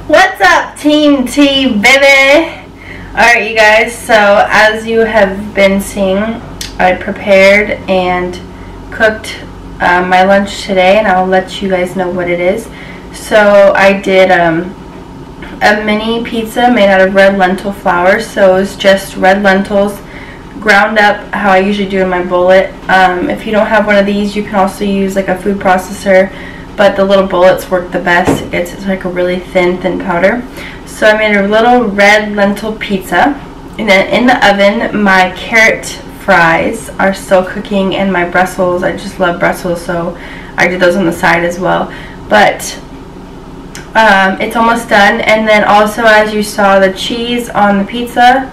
What's up, Team T, baby? Alright, you guys, so as you have been seeing, I prepared and cooked my lunch today, and I'll let you guys know what it is. So I did a mini pizza made out of red lentil flour. So it was just red lentils ground up how I usually do in my bullet. If you don't have one of these, you can also use like a food processor, but the little bullets work the best. It's like a really thin powder. So I made a little red lentil pizza, and then in the oven my carrot fries are still cooking, and my Brussels, I just love Brussels, so I did those on the side as well. But it's almost done. And then also, as you saw, the cheese on the pizza,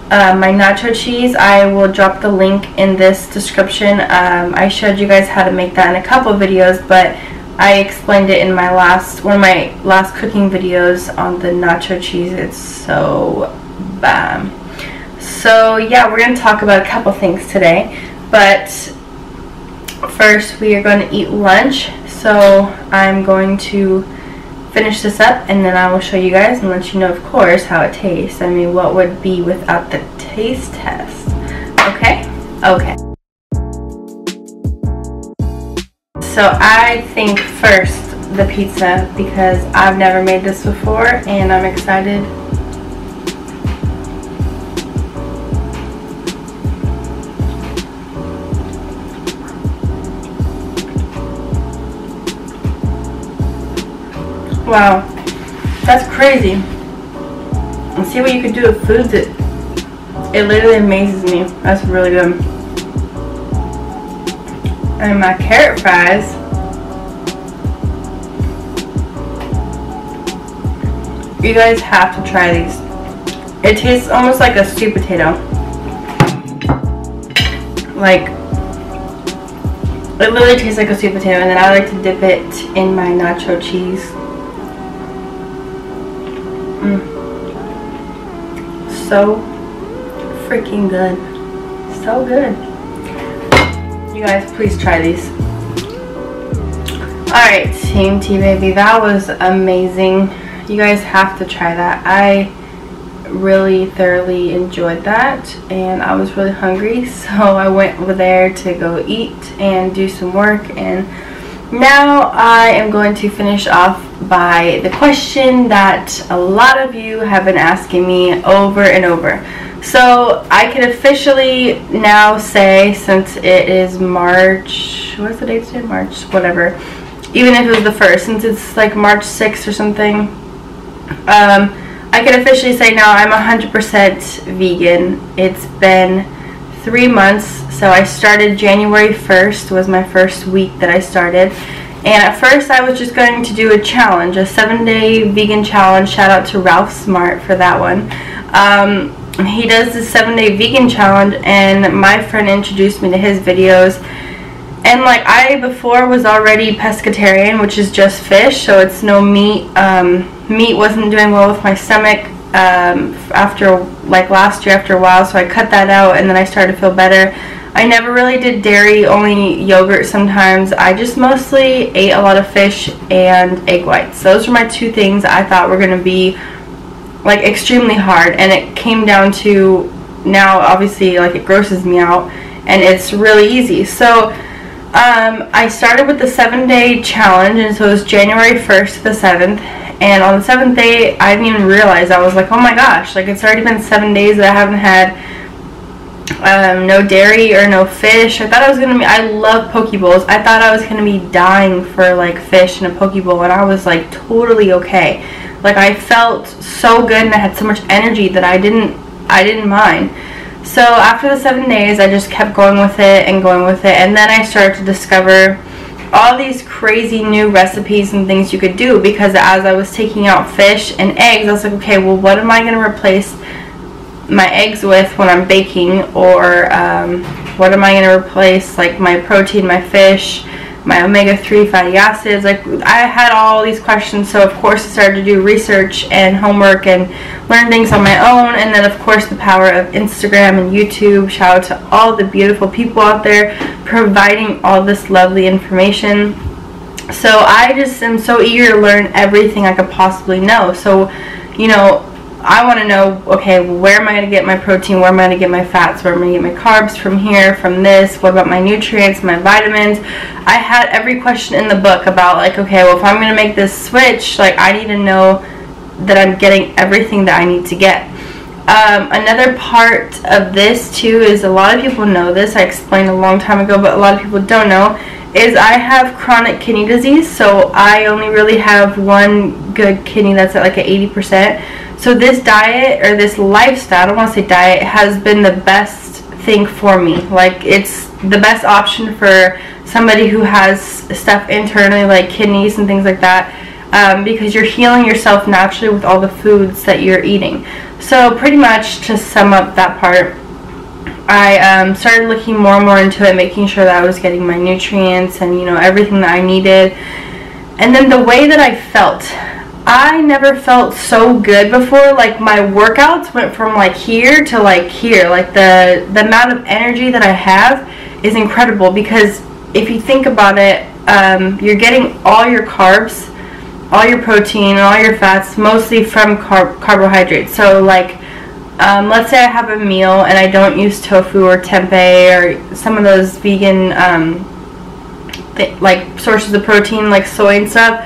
my nacho cheese, I will drop the link in this description. I showed you guys how to make that in a couple of videos, but I explained it in my one of my last cooking videos on the nacho cheese. It's so bam. So yeah, we're going to talk about a couple things today, but first we are going to eat lunch. So I'm going to finish this up, and then I will show you guys and let you know, of course, how it tastes. I mean, what would be without the taste test? Okay? Okay. So I think first the pizza, because I've never made this before and I'm excited. Wow, that's crazy. And see what you can do with food. It literally amazes me. That's really good. And my carrot fries, you guys have to try these. It tastes almost like a sweet potato. Like, it literally tastes like a sweet potato, and then I like to dip it in my nacho cheese. So freaking good. So good. You guys, please try these. Alright, Team T baby, that was amazing. You guys have to try that. I really thoroughly enjoyed that, and I was really hungry, so I went over there to go eat and do some work. And now I am going to finish off by the question that a lot of you have been asking me over and over. So I can officially now say, since it is March, what's the date today? March, whatever. Even if it was the 1st, since it's like March 6th or something, I can officially say now I'm 100% vegan. It's been 3 months. So I started January 1st was my first week that I started. And at first I was just going to do a challenge, a 7-day vegan challenge. Shout out to Ralph Smart for that one. He does the 7-day vegan challenge, and my friend introduced me to his videos. And like, I before was already pescatarian, which is just fish, so it's no meat. Meat wasn't doing well with my stomach after like last year after a while, so I cut that out, and then I started to feel better. I never really did dairy, only yogurt sometimes. I just mostly ate a lot of fish and egg whites. Those were my two things I thought were going to be like extremely hard, and it came down to now obviously like it grosses me out, and it's really easy. So I started with the 7-day challenge, and so it was January 1st to the 7th, and on the 7th day I didn't even realize. I was like, oh my gosh, like it's already been 7 days that I haven't had no dairy or no fish. I thought I was gonna be, I love poke bowls. I thought I was gonna be dying for like fish in a poke bowl, and I was like totally okay. Like I felt so good, and I had so much energy that I didn't mind. So after the 7 days, I just kept going with it and going with it, and then I started to discover all these crazy new recipes and things you could do, because as I was taking out fish and eggs, I was like, okay, well, what am I going to replace my eggs with when I'm baking? Or what am I going to replace like my protein, my fish, my omega-3 fatty acids? Like, I had all these questions, so of course I started to do research and homework and learn things on my own. And then of course the power of Instagram and YouTube. Shout out to all the beautiful people out there providing all this lovely information. So I just am so eager to learn everything I could possibly know. So, you know, I want to know, okay, where am I going to get my protein? Where am I going to get my fats? Where am I going to get my carbs? From here, from this? What about my nutrients, my vitamins? I had every question in the book about, like, okay, well, if I'm going to make this switch, like, I need to know that I'm getting everything that I need to get. Another part of this, too, is a lot of people know this. I explained a long time ago, but a lot of people don't know, is I have chronic kidney disease, so I only really have one good kidney that's at like an 80%. So this diet, or this lifestyle, I don't want to say diet, has been the best thing for me. Like, it's the best option for somebody who has stuff internally, like kidneys and things like that, because you're healing yourself naturally with all the foods that you're eating. So pretty much, to sum up that part, I started looking more and more into it, making sure that I was getting my nutrients and, you know, everything that I needed. And then the way that I felt, I never felt so good before. Like, my workouts went from like here to like here. Like, the amount of energy that I have is incredible, because if you think about it, you're getting all your carbs, all your protein, and all your fats mostly from carbohydrates. So like, let's say I have a meal and I don't use tofu or tempeh or some of those vegan like sources of protein, like soy and stuff,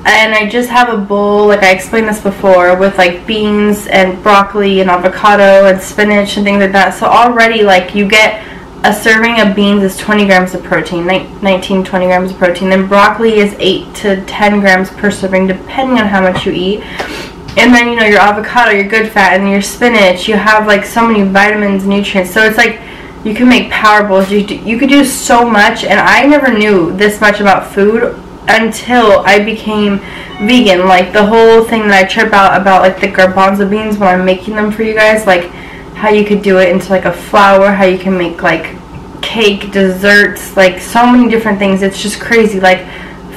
and I just have a bowl, like I explained this before, with like beans and broccoli and avocado and spinach and things like that. So already, like, you get a serving of beans is 20 grams of protein, 19, 20 grams of protein. Then broccoli is 8 to 10 grams per serving, depending on how much you eat. And then, you know, your avocado, your good fat, and your spinach, you have like so many vitamins, nutrients. So it's like, you can make power bowls. You could do so much, and I never knew this much about food until I became vegan. Like, the whole thing that I trip out about, like the garbanzo beans when I'm making them for you guys, like how you could do it into like a flour, how you can make like cake, desserts, like so many different things. It's just crazy. Like,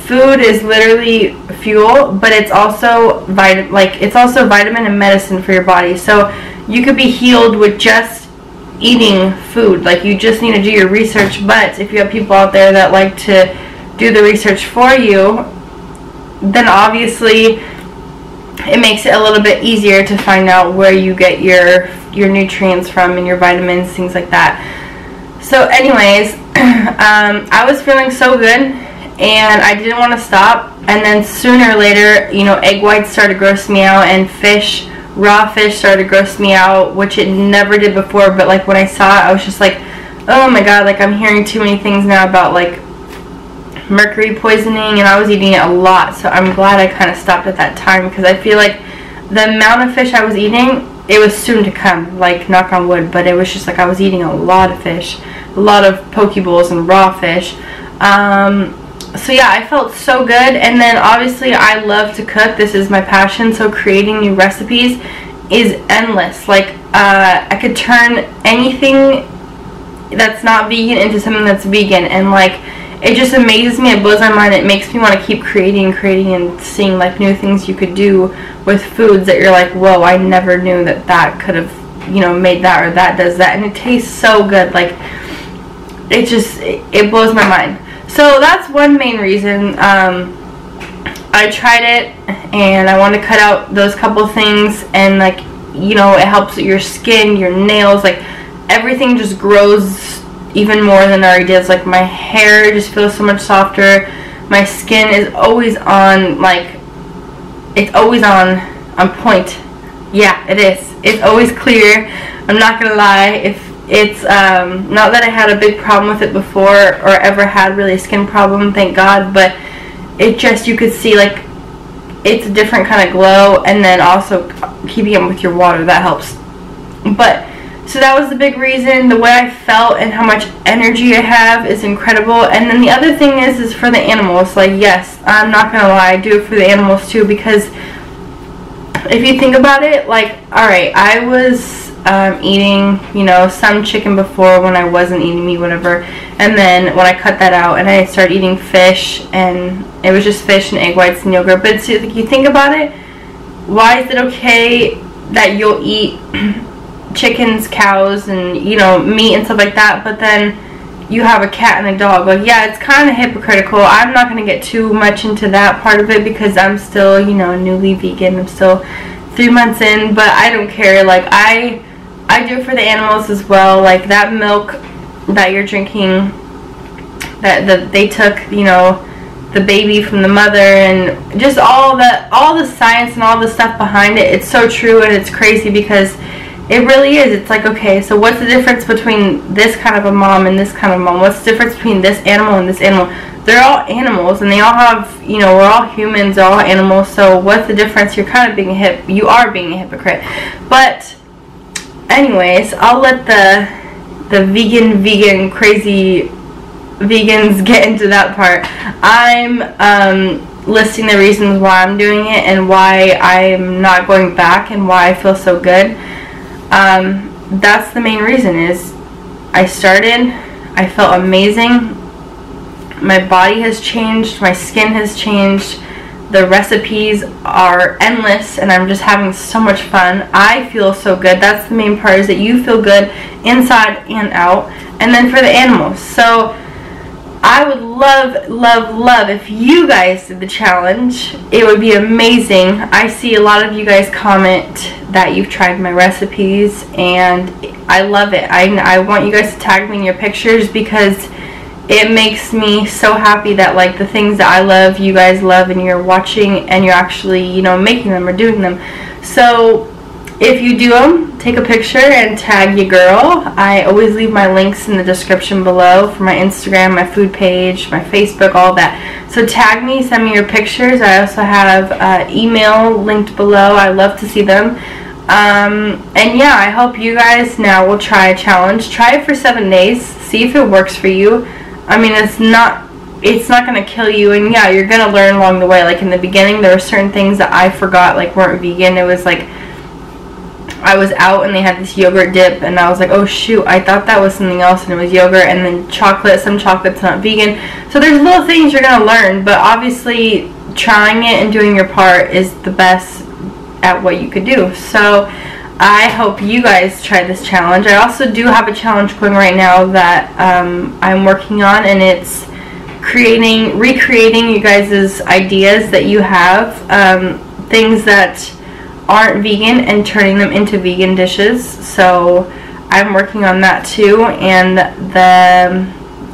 food is literally fuel, but it's also vitamin and medicine for your body. So you could be healed with just eating food. Like, you just need to do your research. But if you have people out there that like to do the research for you, then obviously it makes it a little bit easier to find out where you get your nutrients from and your vitamins, things like that. So anyways, I was feeling so good, and I didn't want to stop. And then sooner or later, you know, egg whites started grossing me out, and fish, raw fish, started grossing me out, which it never did before. But like, when I saw it, I was just like, oh my god, like, I'm hearing too many things now about like mercury poisoning, and I was eating it a lot. So I'm glad I kind of stopped at that time, because I feel like the amount of fish I was eating, it was soon to come, like, knock on wood, but it was just like I was eating a lot of fish, a lot of poke bowls and raw fish. So yeah, I felt so good. And then obviously I love to cook. This is my passion, so creating new recipes is endless. Like, I could turn anything that's not vegan into something that's vegan, and like, it just amazes me. It blows my mind. It makes me want to keep creating and seeing like new things you could do with foods that you're like, whoa, I never knew that could have, you know, made that, or that does that, and it tastes so good. Like, it blows my mind. So that's one main reason. I tried it, and I want to cut out those couple things, and like, you know, it helps with your skin, your nails, like everything just grows even more than it already does. Like, my hair just feels so much softer. My skin is always on, like, it's always on point. Yeah, it is. It's always clear. I'm not gonna lie. If it's not that I had a big problem with it before, or ever had really a skin problem, thank God, but it just, you could see like it's a different kind of glow. And then also keeping it with your water, that helps. But so that was the big reason. The way I felt and how much energy I have is incredible. And then the other thing is for the animals. Like, yes, I'm not gonna lie, I do it for the animals too, because if you think about it, like, alright, I was eating, you know, some chicken before when I wasn't eating meat, whatever, and then when I cut that out and I started eating fish, and it was just fish and egg whites and yogurt. But so, like, you think about it, why is it okay that you'll eat chickens, cows, and, you know, meat and stuff like that, but then you have a cat and a dog. Like, yeah, it's kind of hypocritical. I'm not going to get too much into that part of it because I'm still, you know, newly vegan. I'm still 3 months in, but I don't care. Like, I do it for the animals as well. Like, that milk that you're drinking, that they took, you know, the baby from the mother, and just all the science and all the stuff behind it. It's so true, and it's crazy because it really is. It's like, okay, so what's the difference between this kind of a mom and this kind of mom? What's the difference between this animal and this animal? They're all animals, and they all have, you know, we're all humans, they're all animals, so what's the difference? You're kind of being you are being a hypocrite. But anyways, I'll let the vegan crazy vegans get into that part. I'm listing the reasons why I'm doing it and why I'm not going back and why I feel so good. That's the main reason. Is I started, I felt amazing, my body has changed, my skin has changed, the recipes are endless, and I'm just having so much fun. I feel so good. That's the main part, is that you feel good inside and out. And then for the animals, so I would love if you guys did the challenge. It would be amazing. I see a lot of you guys comment that you've tried my recipes, and I love it. I want you guys to tag me in your pictures because it makes me so happy that, like, the things that I love, you guys love, and you're watching and you're actually, you know, making them or doing them. So if you do them, take a picture and tag your girl. I always leave my links in the description below for my Instagram, my food page, my Facebook, all that. So tag me, send me your pictures. I also have email linked below. I love to see them. And yeah, I hope you guys now will try a challenge. Try it for 7 days. See if it works for you. I mean, it's not going to kill you, and yeah, you're going to learn along the way. Like, in the beginning, there were certain things that I forgot, like, weren't vegan. It was like, I was out and they had this yogurt dip, and I was like, oh shoot, I thought that was something else, and it was yogurt. And then chocolate, some chocolate's not vegan. So there's little things you're going to learn, but obviously trying it and doing your part is the best at what you could do. So I hope you guys try this challenge. I also do have a challenge going right now that I'm working on, and it's recreating you guys' ideas that you have, things that aren't vegan, and turning them into vegan dishes. So I'm working on that too, and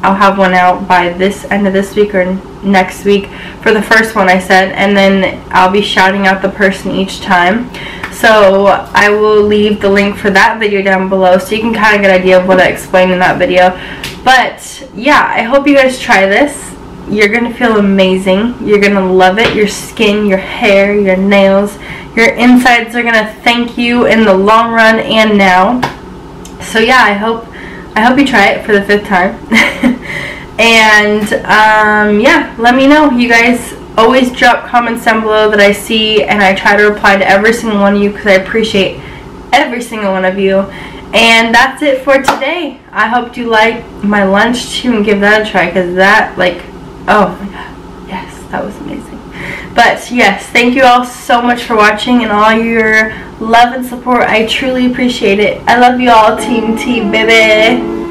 I'll have one out by this end of this week or next week for the first one I said, and then I'll be shouting out the person each time. So I will leave the link for that video down below so you can kind of get an idea of what I explained in that video. But yeah, I hope you guys try this. You're going to feel amazing. You're going to love it. Your skin, your hair, your nails, your insides are going to thank you in the long run and now. So yeah, I hope you try it for the 5th time. And yeah, let me know. You guys always drop comments down below that I see, and I try to reply to every single one of you because I appreciate every single one of you. And that's it for today. I hope you like my lunch too and give that a try, because that, like, oh my god, yes, that was amazing. But yes, thank you all so much for watching and all your love and support. I truly appreciate it. I love you all, Team T, baby.